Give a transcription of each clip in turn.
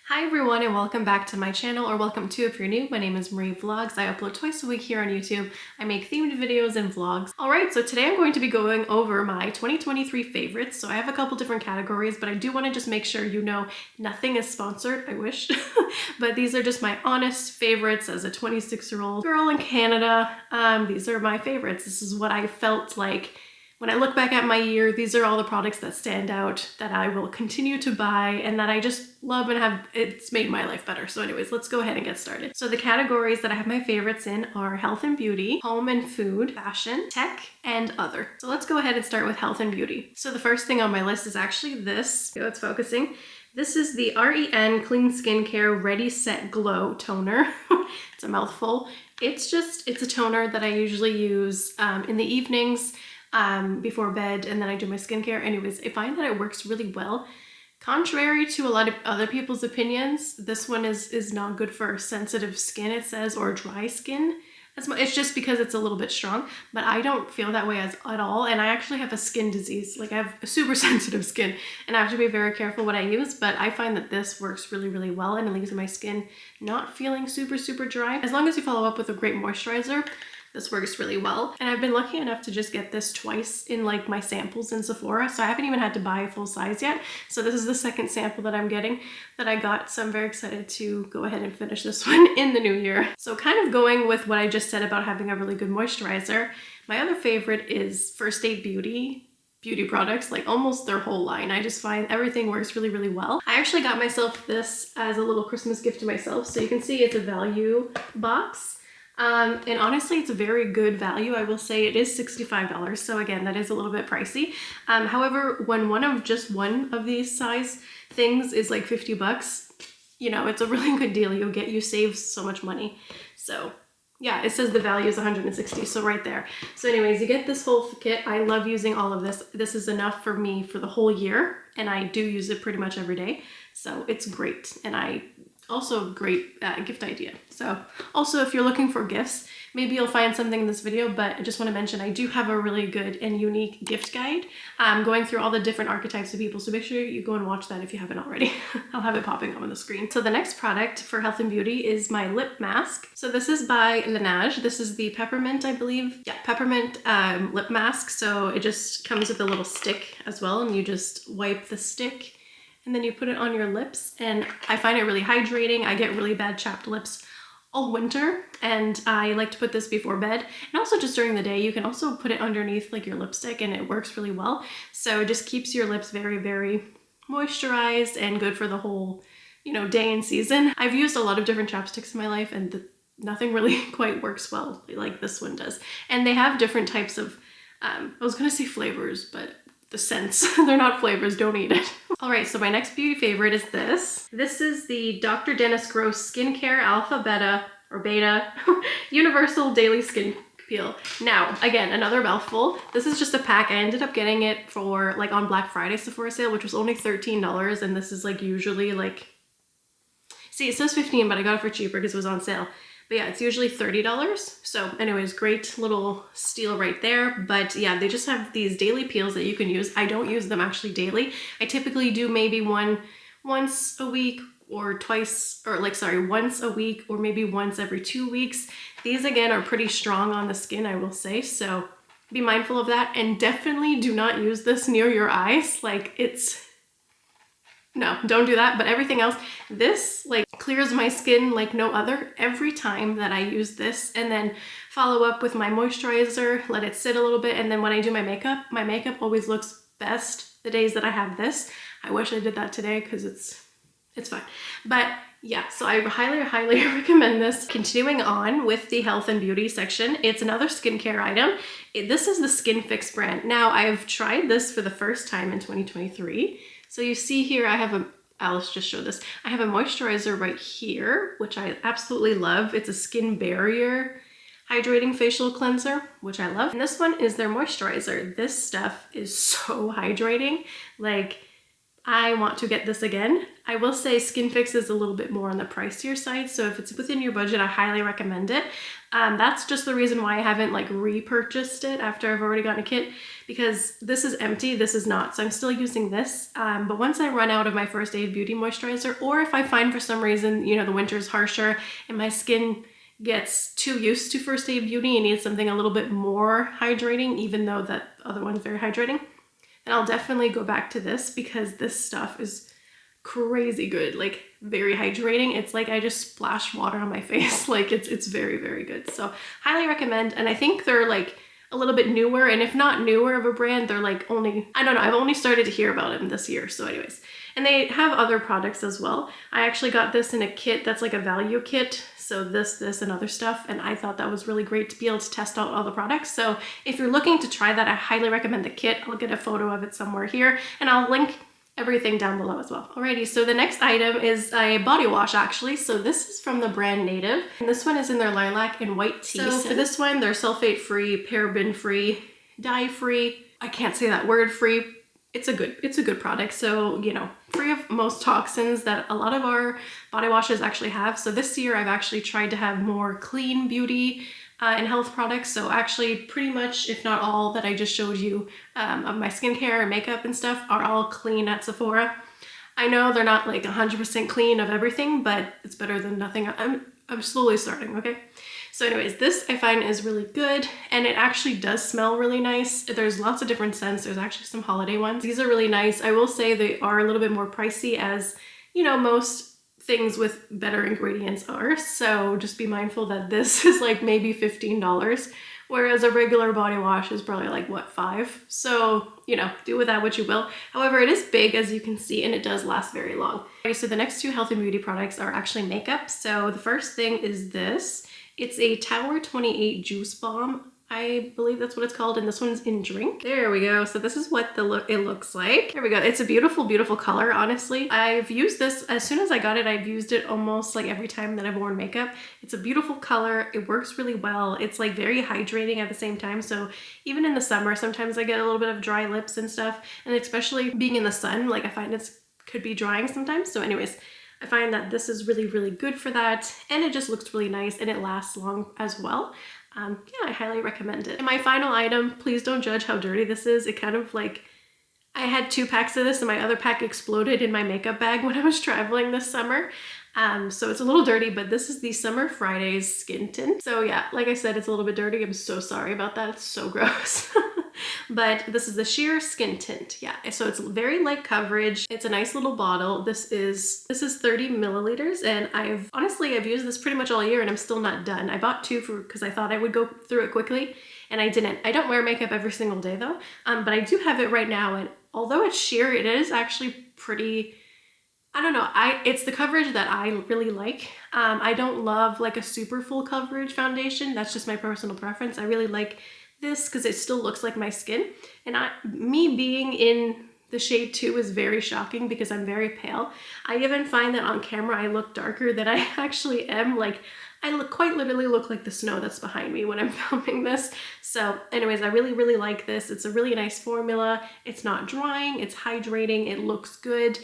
Hi everyone and welcome back to my channel, or welcome to if you're new. My name is Marie Vlogs. I upload twice a week here on YouTube. I make themed videos and vlogs. Alright, so today I'm going to be going over my 2023 favorites. So I have a couple different categories, but I do want to just make sure you know nothing is sponsored, I wish. But these are just my honest favorites as a 26-year-old girl in Canada. These are my favorites. This is what I felt like when I look back at my year. These are all the products that stand out, that I will continue to buy, and that I just love and have, it's made my life better. So anyways, let's go ahead and get started. So the categories that I have my favorites in are health and beauty, home and food, fashion, tech, and other. So let's go ahead and start with health and beauty. So the first thing on my list is actually this. Okay, it's focusing. This is the REN Clean Skincare Ready Set Glow Toner. It's a mouthful. It's a toner that I usually use in the evenings before bed, and then I do my skincare. Anyways, I find that it works really well. Contrary to a lot of other people's opinions, this one is not good for sensitive skin, it says, or dry skin. It's just because it's a little bit strong, but I don't feel that way at all. And I actually have a skin disease. Like, I have a super sensitive skin and I have to be very careful what I use, but I find that this works really, really well, and it leaves my skin not feeling super, super dry. As long as you follow up with a great moisturizer, this works really well. And I've been lucky enough to just get this twice in like my samples in Sephora, so I haven't even had to buy a full size yet. So this is the second sample that I'm getting that I got, so I'm very excited to go ahead and finish this one in the new year. So kind of going with what I just said about having a really good moisturizer, my other favorite is First Aid beauty products, like almost their whole line. I just find everything works really, really well. I actually got myself this as a little Christmas gift to myself, so you can see it's a value box. And honestly, it's a very good value. I will say it is $65. So again, that is a little bit pricey. However, when just one of these size things is like 50 bucks, you know, it's a really good deal. You save so much money. So yeah, it says the value is 160. So right there. So anyways, you get this whole kit. I love using all of this. This is enough for me for the whole year, and I do use it pretty much every day. So it's great. And also great gift idea. So also, if you're looking for gifts, maybe you'll find something in this video, but I just want to mention I do have a really good and unique gift guide going through all the different archetypes of people. So make sure you go and watch that if you haven't already. I'll have it popping up on the screen. So the next product for health and beauty is my lip mask. So this is by Laneige. This is the peppermint, I believe. Yeah, peppermint lip mask. So it just comes with a little stick as well, and you just wipe the stick and then you put it on your lips, and I find it really hydrating. I get really bad chapped lips all winter, and I like to put this before bed, and also just during the day. You can also put it underneath like your lipstick, and it works really well. So it just keeps your lips very, very moisturized and good for the whole, you know, day and season. I've used a lot of different chapsticks in my life, and nothing really quite works well like this one does. And they have different types of, I was gonna say flavors, but the scents. They're not flavors, don't eat it. All right, so my next beauty favorite is this. This is the Dr. Dennis Gross Skincare Alpha Beta or Beta Universal Daily Skin Peel. Now, again, another mouthful. This is just a pack. I ended up getting it for like on Black Friday Sephora sale, which was only $13, and this is like usually like, see, it says 15, but I got it for cheaper because it was on sale. But yeah, it's usually $30. So anyways, great little steal right there. But yeah, they just have these daily peels that you can use. I don't use them actually daily. I typically do maybe once a week or once a week or maybe once every 2 weeks. These again are pretty strong on the skin, I will say. So be mindful of that, and definitely do not use this near your eyes. Like, no, don't do that. But everything else, this like clears my skin like no other every time that I use this, and then follow up with my moisturizer, let it sit a little bit, and then when I do my makeup always looks best the days that I have this. I wish I did that today because it's fine. But yeah, so I highly, highly recommend this. Continuing on with the health and beauty section, it's another skincare item. This is the Skin Fix brand. Now, I've tried this for the first time in 2023. So you see here, Alice just showed this. I have a moisturizer right here, which I absolutely love. It's a skin barrier hydrating facial cleanser, which I love. And this one is their moisturizer. This stuff is so hydrating. Like, I want to get this again. I will say Skin Fix is a little bit more on the pricier side, so if it's within your budget, I highly recommend it. That's just the reason why I haven't like repurchased it after I've already gotten a kit, because this is empty, this is not, so I'm still using this. But once I run out of my First Aid Beauty moisturizer, or if I find for some reason, you know, the winter is harsher and my skin gets too used to First Aid Beauty and needs something a little bit more hydrating, even though that other one's very hydrating, then I'll definitely go back to this, because this stuff is crazy good, like very hydrating. It's like I just splash water on my face. Like it's very, very good. So highly recommend. And I think they're like a little bit newer, and if not newer of a brand, they're like only, I don't know, I've only started to hear about them this year. So anyways, and they have other products as well. I actually got this in a kit that's like a value kit. So this, and other stuff. And I thought that was really great to be able to test out all the products. So if you're looking to try that, I highly recommend the kit. I'll get a photo of it somewhere here, and I'll link everything down below as well. Alrighty, so the next item is a body wash actually. So this is from the brand Native, and this one is in their lilac and white tea. So for this one, they're sulfate free, paraben free, dye free. I can't say that word, free. It's a good product. So, you know, free of most toxins that a lot of our body washes actually have. So this year I've actually tried to have more clean beauty and health products. So actually pretty much, if not all that I just showed you of my skincare and makeup and stuff are all clean at Sephora. I know they're not like 100% clean of everything, but it's better than nothing. I'm slowly starting, okay? So anyways, this I find is really good, and it actually does smell really nice. There's lots of different scents. There's actually some holiday ones. These are really nice. I will say they are a little bit more pricey, as you know, most things with better ingredients are. So just be mindful that this is like maybe $15, whereas a regular body wash is probably like what, $5? So, you know, do with that what you will. However, it is big, as you can see, and it does last very long. Okay, so the next two health and beauty products are actually makeup. So the first thing is this. It's a Tower 28 Juice Bomb. I believe that's what it's called, and this one's in drink. There we go. So this is what it looks like. There we go. It's a beautiful, beautiful color, honestly. I've used this, as soon as I got it, I've used it almost like every time that I've worn makeup. It's a beautiful color. It works really well. It's like very hydrating at the same time. So even in the summer, sometimes I get a little bit of dry lips and stuff, and especially being in the sun, like I find it could be drying sometimes. So anyways, I find that this is really, really good for that, and it just looks really nice, and it lasts long as well. Yeah, I highly recommend it. And my final item, please don't judge how dirty this is. It kind of like, I had 2 packs of this, and my other pack exploded in my makeup bag when I was traveling this summer. So it's a little dirty, but this is the Summer Fridays Skin Tint. So yeah, like I said, it's a little bit dirty. I'm so sorry about that. It's so gross. But this is the Sheer Skin Tint. Yeah, so it's very light coverage. It's a nice little bottle. This is 30 milliliters, and I've used this pretty much all year, and I'm still not done. I bought 2 because I thought I would go through it quickly, and I didn't. I don't wear makeup every single day though, but I do have it right now, and although it's sheer, it is actually pretty, I don't know, it's the coverage that I really like. I don't love like a super full coverage foundation. That's just my personal preference. I really like this because it still looks like my skin, and me being in the shade 2 is very shocking because I'm very pale. I even find that on camera I look darker than I actually am. Like I quite literally look like the snow that's behind me when I'm filming this. So anyways, I really, really like this. It's a really nice formula. It's not drying, it's hydrating, it looks good.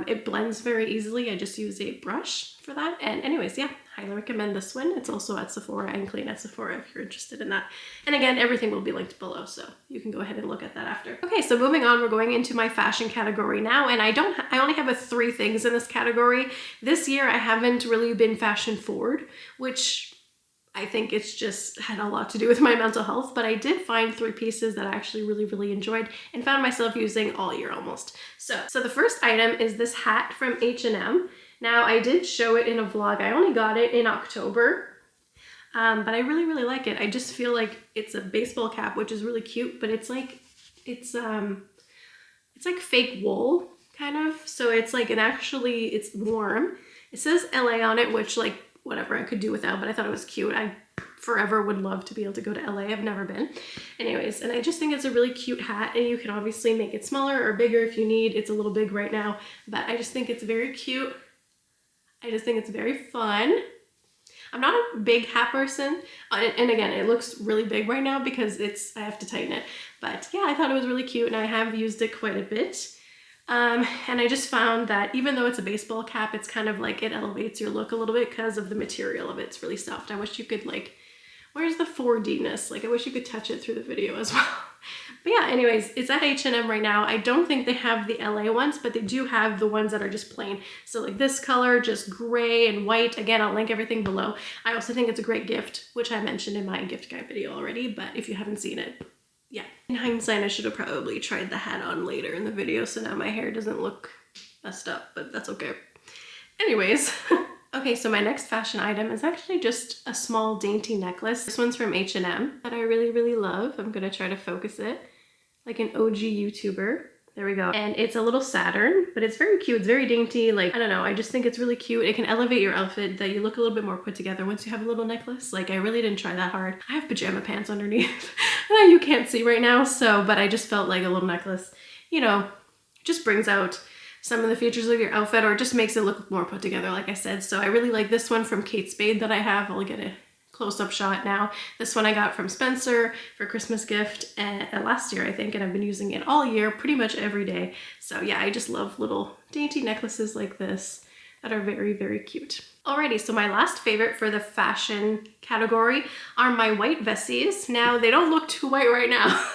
It blends very easily. I just use a brush for that. And anyways, yeah, highly recommend this one. It's also at Sephora and clean at Sephora if you're interested in that. And again, everything will be linked below, so you can go ahead and look at that after. Okay, so moving on, we're going into my fashion category now, and I only have 3 things in this category. This year, I haven't really been fashion forward, which I think it's just had a lot to do with my mental health, but I did find 3 pieces that I actually really, really enjoyed and found myself using all year almost. So the first item is this hat from H&M. Now I did show it in a vlog. I only got it in October, but I really, really like it. I just feel like it's a baseball cap, which is really cute, but it's like fake wool kind of. So it's like, it's warm. It says LA on it, which like, whatever, I could do without, but I thought it was cute. I forever would love to be able to go to LA. I've never been. Anyways, and I just think it's a really cute hat, and you can obviously make it smaller or bigger if you need. It's a little big right now, but I just think it's very cute. I just think it's very fun. I'm not a big hat person, and again, it looks really big right now because I have to tighten it. But yeah, I thought it was really cute, and I have used it quite a bit. And I just found that even though it's a baseball cap, it's kind of like it elevates your look a little bit because of the material of it. It's really soft. I wish you could like, where's the 4D-ness? Like I wish you could touch it through the video as well. But yeah, anyways, it's at H&M right now. I don't think they have the LA ones, but they do have the ones that are just plain. So like this color, just gray and white. Again, I'll link everything below. I also think it's a great gift, which I mentioned in my gift guide video already, but if you haven't seen it, yeah. In hindsight, I should have probably tried the hat on later in the video, so now my hair doesn't look messed up, but that's okay. Anyways. Okay, so my next fashion item is actually just a small dainty necklace. This one's from H&M that I really, really love. I'm gonna try to focus it like an OG YouTuber. There we go. And it's a little Saturn, but it's very cute. It's very dainty. Like, I don't know, I just think it's really cute. It can elevate your outfit, that you look a little bit more put together once you have a little necklace. Like, I really didn't try that hard. I have pajama pants underneath that you can't see right now, so, but I just felt like a little necklace, you know, just brings out some of the features of your outfit, or just makes it look more put together, like I said. So I really like this one from Kate Spade that I have. I'll get a close-up shot now. This one I got from Spencer for Christmas gift last year, I think, and I've been using it all year, pretty much every day. So yeah, I just love little dainty necklaces like this that are very, very cute. Alrighty, so my last favorite for the fashion category are my white vesties. Now, they don't look too white right now,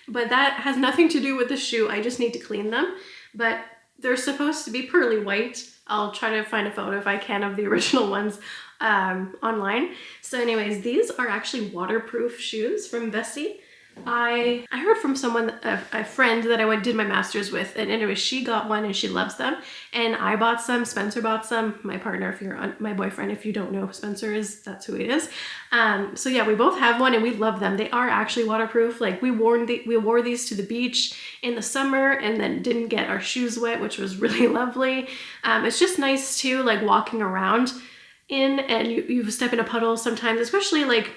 but that has nothing to do with the shoe. I just need to clean them. But they're supposed to be pearly white. I'll try to find a photo if I can of the original ones online. So anyways, these are actually waterproof shoes from Vessi. I heard from someone, a friend that I did my master's with, and anyway, she got one and she loves them. And I bought some, Spencer bought some, my partner, if you're my boyfriend, if you don't know who Spencer is, that's who he is. So yeah, we both have one and we love them. They are actually waterproof. Like we wore these to the beach in the summer and then didn't get our shoes wet, which was really lovely. It's just nice too, like walking around in, and you step in a puddle sometimes, especially like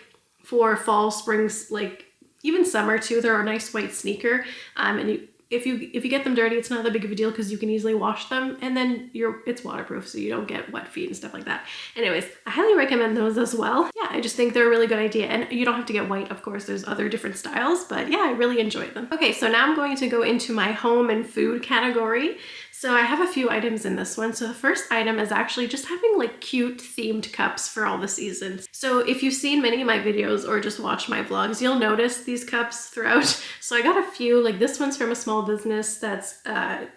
for fall, springs, like even summer too. They're a nice white sneaker, and if you get them dirty, it's not that big of a deal because you can easily wash them, and then it's waterproof, so you don't get wet feet and stuff like that. Anyways, I highly recommend those as well. Yeah, I just think they're a really good idea, and you don't have to get white, of course. There's other different styles, but yeah, I really enjoyed them. Okay, so now I'm going to go into my home and food category. So I have a few items in this one. So the first item is actually just having like cute themed cups for all the seasons. So if you've seen many of my videos or just watch my vlogs, you'll notice these cups throughout. So I got a few, like this one's from a small business that's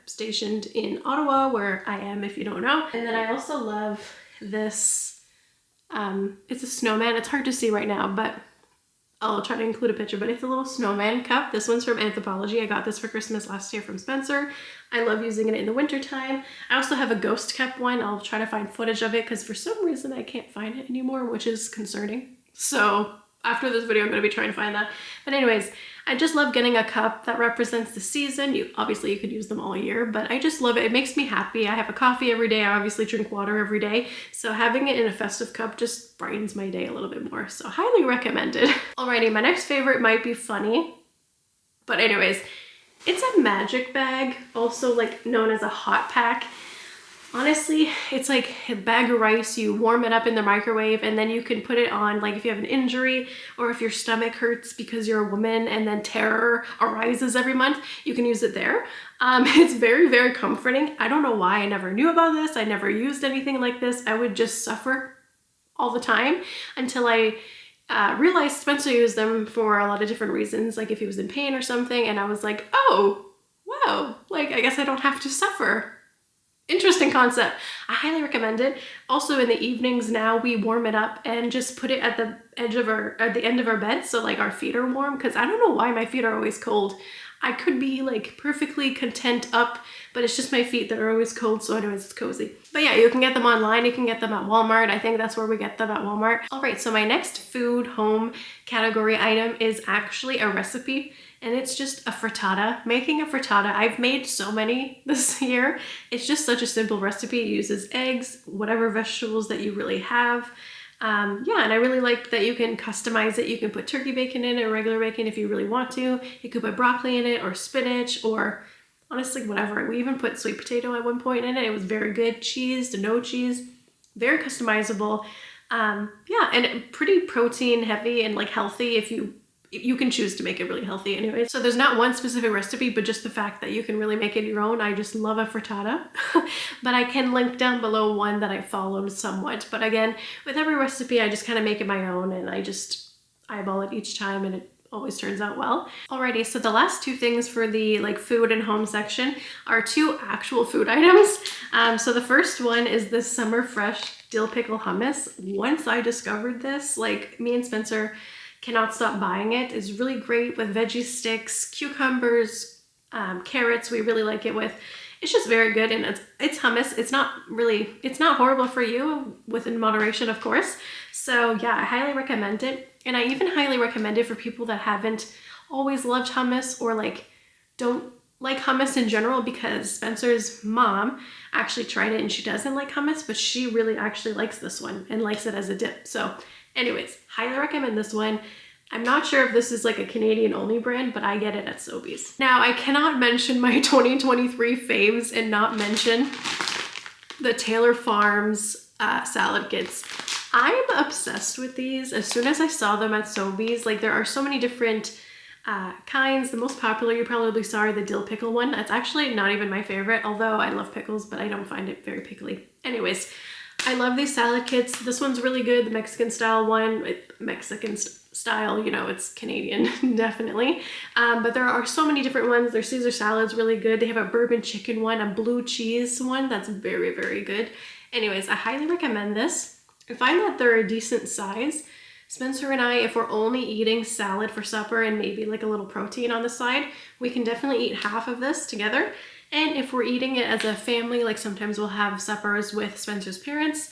stationed in Ottawa, where I am, if you don't know. And then I also love this, it's a snowman. It's hard to see right now, but I'll try to include a picture, but it's a little snowman cup. This one's from Anthropologie. I got this for Christmas last year from Spencer. I love using it in the winter time. I also have a ghost cup one. I'll try to find footage of it because for some reason I can't find it anymore, which is concerning. So after this video, I'm going to be trying to find that. But anyways, I just love getting a cup that represents the season. Obviously you could use them all year, but I just love it. It makes me happy. I have a coffee every day. I obviously drink water every day. So having it in a festive cup just brightens my day a little bit more. So highly recommended. Alrighty, my next favorite might be funny. But anyways, it's a magic bag, also like known as a hot pack. Honestly, it's like a bag of rice. You warm it up in the microwave and then you can put it on, like if you have an injury or if your stomach hurts because you're a woman and then terror arises every month, you can use it there. It's very, very comforting. I don't know why I never knew about this. I never used anything like this. I would just suffer all the time until I realized Spencer used them for a lot of different reasons, like if he was in pain or something, and I was like, oh, wow, like I guess I don't have to suffer. Interesting concept. I highly recommend it. Also in the evenings now we warm it up and just put it at the end of our bed so like our feet are warm, because I don't know why my feet are always cold. I could be like perfectly content up, but it's just my feet that are always cold, so anyways, it's cozy. But yeah, you can get them online, you can get them at Walmart. I think that's where we get them, at Walmart. All right, so my next food home category item is actually a recipe, and it's just a frittata. Making a frittata, I've made so many this year. It's just such a simple recipe. It uses eggs, whatever vegetables that you really have. Yeah, and I really like that you can customize it. You can put turkey bacon in it or regular bacon if you really want to. You could put broccoli in it or spinach or honestly whatever. We even put sweet potato at one point in it. It was very good. Cheese to no cheese. Very customizable. Yeah, and pretty protein heavy and like healthy if you you can choose to make it really healthy anyway. So there's not one specific recipe, but just the fact that you can really make it your own. I just love a frittata. But I can link down below one that I followed somewhat. But again, with every recipe, I just kind of make it my own, and I just eyeball it each time, and it always turns out well. Alrighty, so the last two things for the like food and home section are two actual food items. So the first one is this summer fresh dill pickle hummus. Once I discovered this, like me and Spencer cannot stop buying it. It's really great with veggie sticks, cucumbers, carrots. We really like it with. It's just very good, and it's hummus. It's not horrible for you, within moderation, of course. So yeah, I highly recommend it. And I even highly recommend it for people that haven't always loved hummus or like don't like hummus in general, because Spencer's mom actually tried it and she doesn't like hummus, but she really actually likes this one and likes it as a dip. So anyways, highly recommend this one. I'm not sure if this is like a Canadian only brand, but I get it at Sobeys. Now, I cannot mention my 2023 faves and not mention the Taylor Farms salad kits. I'm obsessed with these. As soon as I saw them at Sobeys, like there are so many different kinds. The most popular you probably saw are the dill pickle one. That's actually not even my favorite, although I love pickles, but I don't find it very pickly. Anyways, I love these salad kits. This one's really good, the Mexican style one. Mexican style, you know, it's Canadian, definitely. But there are so many different ones. Their Caesar salad's really good. They have a bourbon chicken one, a blue cheese one that's very, very good. Anyways, I highly recommend this. I find that they're a decent size. Spencer and I, if we're only eating salad for supper and maybe like a little protein on the side, we can definitely eat half of this together. And if we're eating it as a family, like sometimes we'll have suppers with Spencer's parents,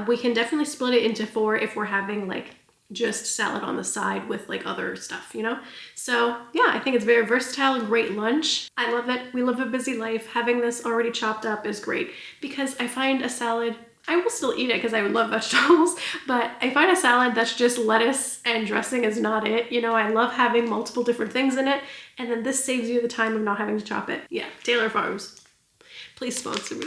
we can definitely split it into 4 if we're having like just salad on the side with like other stuff, you know? So yeah, I think it's very versatile, great lunch. I love it. We live a busy life. Having this already chopped up is great, because I find a salad, I will still eat it because I would love vegetables, but I find a salad that's just lettuce and dressing is not it. You know, I love having multiple different things in it, and then this saves you the time of not having to chop it. Yeah, Taylor Farms, please sponsor me.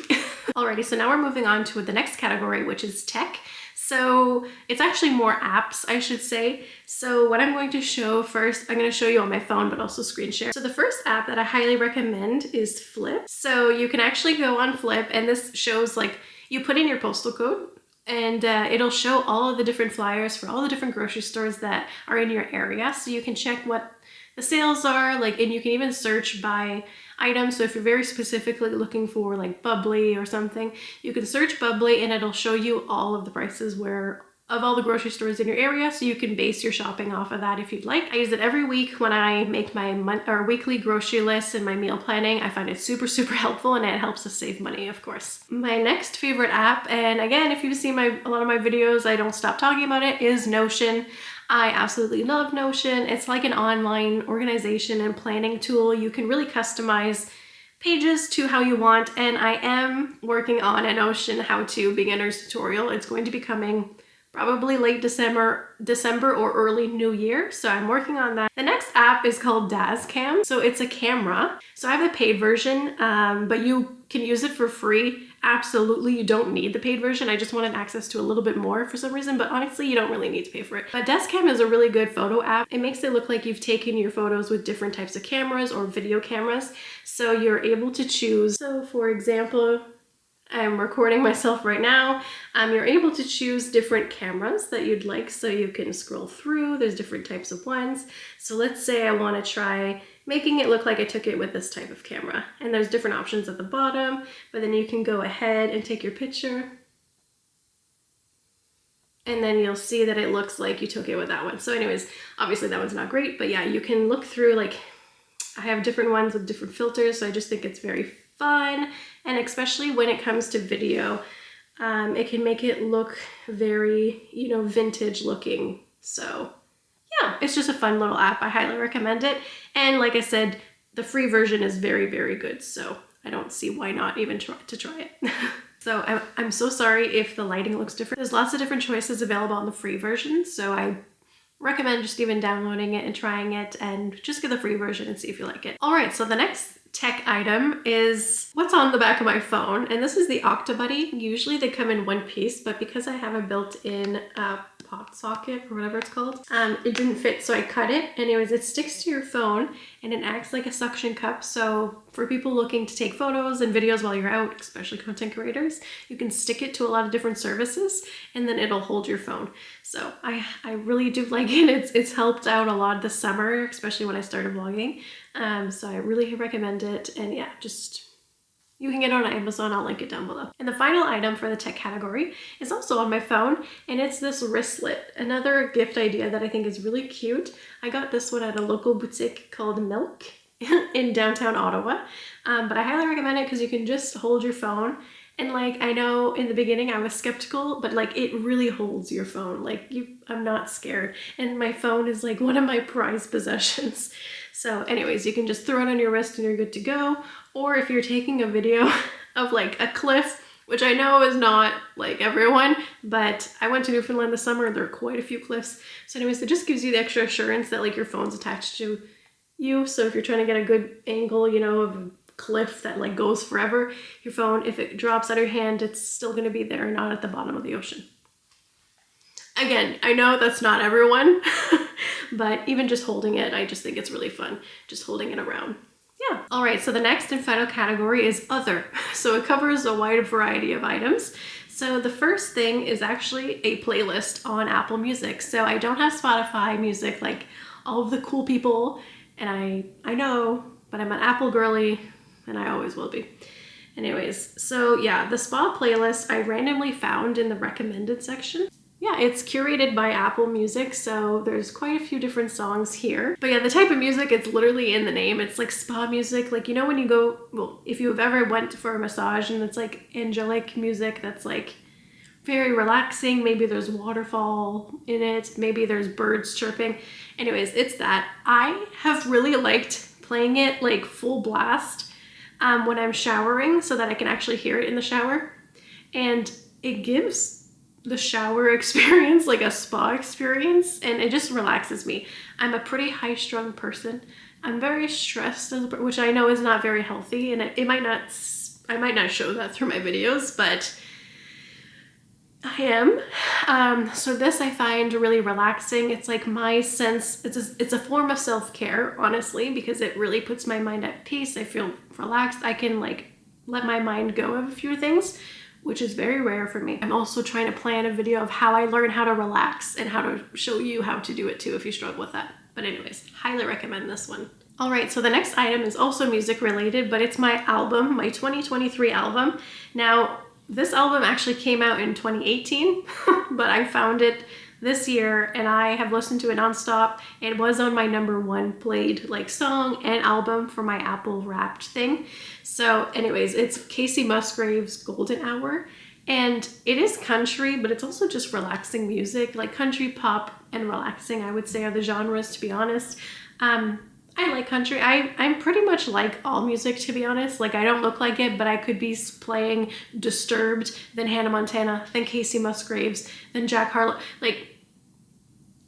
Alrighty, so now we're moving on to the next category, which is tech. So it's actually more apps, I should say. So what I'm going to show first, I'm going to show you on my phone, but also screen share. So the first app that I highly recommend is Flip. So you can actually go on Flip, and this shows like, you put in your postal code, and it'll show all of the different flyers for all the different grocery stores that are in your area. So you can check what the sales are, like, and you can even search by item. So if you're very specifically looking for like bubbly or something, you can search bubbly and it'll show you all of the prices of all the grocery stores in your area, so you can base your shopping off of that if you'd like. I use it every week when I make my weekly grocery list and my meal planning. I find it super, super helpful, and it helps us save money, of course. My next favorite app, and again, if you've seen a lot of my videos, I don't stop talking about it, is Notion. I absolutely love Notion. It's like an online organization and planning tool. You can really customize pages to how you want, and I am working on a Notion how-to beginner's tutorial. It's going to be coming probably late December or early New Year. So I'm working on that. The next app is called Dazcam. So it's a camera. So I have the paid version, but you can use it for free. Absolutely, you don't need the paid version. I just wanted access to a little bit more for some reason, but honestly, you don't really need to pay for it. But Dazcam is a really good photo app. It makes it look like you've taken your photos with different types of cameras or video cameras. So you're able to choose. So for example, I'm recording myself right now. You're able to choose different cameras that you'd like, so you can scroll through. There's different types of ones. So let's say I want to try making it look like I took it with this type of camera. And there's different options at the bottom, but then you can go ahead and take your picture. And then you'll see that it looks like you took it with that one. So anyways, obviously that one's not great, but yeah, you can look through, like, I have different ones with different filters, so I just think it's very fun. And especially when it comes to video, it can make it look very, you know, vintage looking. So yeah, it's just a fun little app. I highly recommend it. And like I said, the free version is very, very good. So I don't see why not even try it. So I'm so sorry if the lighting looks different. There's lots of different choices available on the free version. So I recommend just even downloading it and trying it, and just get the free version and see if you like it. All right, so the next tech item is what's on the back of my phone, and this is the Octobuddy. Usually they come in one piece, but because I have a built-in pot socket or whatever it's called. It didn't fit, so I cut it. Anyways, it sticks to your phone and it acts like a suction cup. So for people looking to take photos and videos while you're out, especially content creators, you can stick it to a lot of different services and then it'll hold your phone. So I really do like it. It's helped out a lot this summer, especially when I started vlogging. So I really recommend it. And yeah, you can get it on Amazon, I'll link it down below. And the final item for the tech category is also on my phone, and it's this wristlet. Another gift idea that I think is really cute. I got this one at a local boutique called Milk in downtown Ottawa, but I highly recommend it because you can just hold your phone. And like, I know in the beginning I was skeptical, but like it really holds your phone. Like I'm not scared. And my phone is like one of my prized possessions. So anyways, you can just throw it on your wrist and you're good to go. Or if you're taking a video of like a cliff, which I know is not like everyone, but I went to Newfoundland this summer and there are quite a few cliffs. So anyways, it just gives you the extra assurance that like your phone's attached to you. So if you're trying to get a good angle, you know, of a cliff that like goes forever, your phone, if it drops out of your hand, it's still going to be there, not at the bottom of the ocean. Again, I know that's not everyone, but even just holding it, I just think it's really fun, just holding it around. Yeah. All right, so the next and final category is other. So it covers a wide variety of items. So the first thing is actually a playlist on Apple Music. So I don't have Spotify music like all of the cool people, and I know, but I'm an Apple girly, and I always will be. Anyways, so yeah, the spa playlist I randomly found in the recommended section. Yeah, it's curated by Apple Music, so there's quite a few different songs here. But yeah, the type of music, it's literally in the name. It's like spa music. Like, you know when you go, well, if you've ever went for a massage and it's like angelic music that's like very relaxing, maybe there's waterfall in it, maybe there's birds chirping. Anyways, it's that. I have really liked playing it like full blast when I'm showering so that I can actually hear it in the shower. And it gives the shower experience like a spa experience, and it just relaxes me. I'm a pretty high-strung person. I'm very stressed, which I know is not very healthy, and I might not show that through my videos, but I am. So this I find really relaxing. It's like my sense, it's a form of self-care, honestly, because it really puts my mind at peace. I feel relaxed. I can like let my mind go of a few things, which is very rare for me. I'm also trying to plan a video of how I learn how to relax and how to show you how to do it too if you struggle with that. But anyways, highly recommend this one. All right, so the next item is also music related, but it's my album, my 2023 album. Now, this album actually came out in 2018, but I found it this year and I have listened to it nonstop. It was on my #1 played like song and album for my Apple Wrapped thing. So anyways, it's Casey Musgrave's Golden Hour, and it is country, but it's also just relaxing music. Like country, pop, and relaxing, I would say, are the genres, to be honest. I like country. I'm pretty much like all music, to be honest. Like I don't look like it, but I could be playing Disturbed, then Hannah Montana, then Casey Musgraves, then Jack Harlow. Like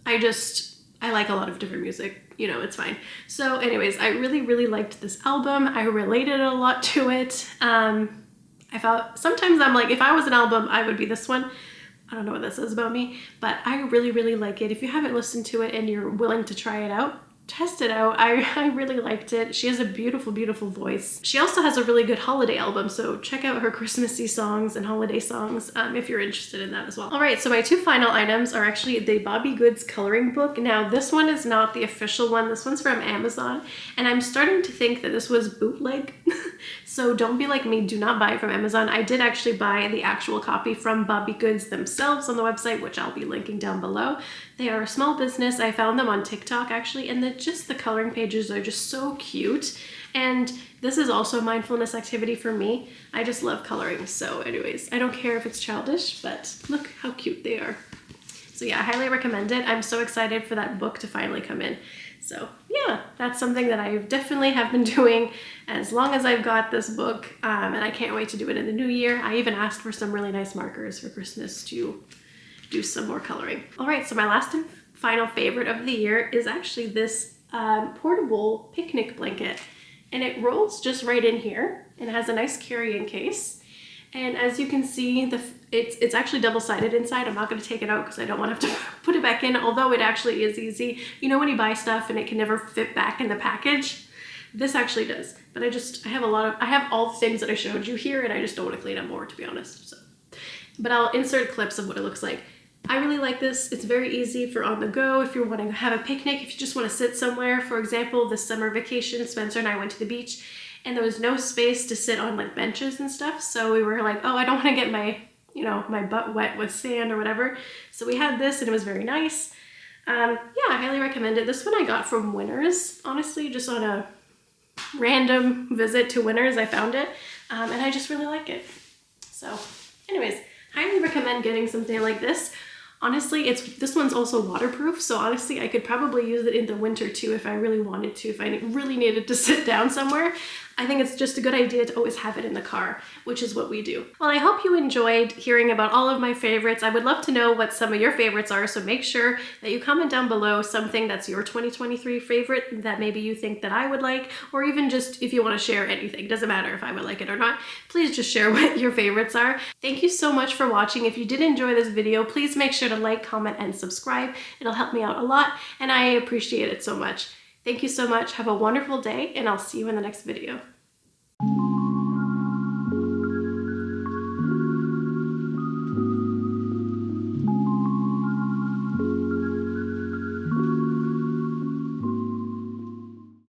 I like a lot of different music, you know, it's fine. So anyways, I really, really liked this album. I related a lot to it. I felt, sometimes I'm like, if I was an album, I would be this one. I don't know what this says about me, but I really, really like it. If you haven't listened to it and you're willing to try it out, test it out. I really liked it. She has a beautiful, beautiful voice. She also has a really good holiday album, so check out her Christmassy songs and holiday songs if you're interested in that as well. All right, so my two final items are actually the Bobby Goods coloring book. Now, this one is not the official one. This one's from Amazon, and I'm starting to think that this was bootleg. So don't be like me, do not buy it from Amazon. I did actually buy the actual copy from Bobby Goods themselves on the website, which I'll be linking down below. They are a small business. I found them on TikTok actually, and the coloring pages are just so cute. And this is also a mindfulness activity for me. I just love coloring. So anyways, I don't care if it's childish, but look how cute they are. So yeah, I highly recommend it. I'm so excited for that book to finally come in. So yeah, that's something that I definitely have been doing as long as I've got this book, and I can't wait to do it in the new year. I even asked for some really nice markers for Christmas to do some more coloring. All right, so my last and final favorite of the year is actually this portable picnic blanket, and it rolls just right in here and has a nice carrying case. And as you can see, It's actually double-sided inside. I'm not going to take it out because I don't want to have to put it back in, although it actually is easy. You know when you buy stuff and it can never fit back in the package? This actually does. But I have all the things that I showed you here, and I just don't want to clean up more, to be honest. So, but I'll insert clips of what it looks like. I really like this. It's very easy for on the go if you're wanting to have a picnic, if you just want to sit somewhere. For example, this summer vacation, Spencer and I went to the beach and there was no space to sit on like benches and stuff. So we were like, oh, I don't want to get my, my butt wet with sand or whatever. So we had this and it was very nice. Yeah, I highly recommend it. This one I got from Winners, honestly, just on a random visit to Winners, I found it. And I just really like it. So anyways, highly recommend getting something like this. Honestly, this one's also waterproof, so honestly, I could probably use it in the winter too if I really wanted to, if I really needed to sit down somewhere. I think it's just a good idea to always have it in the car, which is what we do. Well, I hope you enjoyed hearing about all of my favorites. I would love to know what some of your favorites are, so make sure that you comment down below something that's your 2023 favorite that maybe you think that I would like, or even just if you want to share anything. Doesn't matter if I would like it or not. Please just share what your favorites are. Thank you so much for watching. If you did enjoy this video, please make sure to like, comment, and subscribe. It'll help me out a lot, and I appreciate it so much. Thank you so much. Have a wonderful day, and I'll see you in the next video.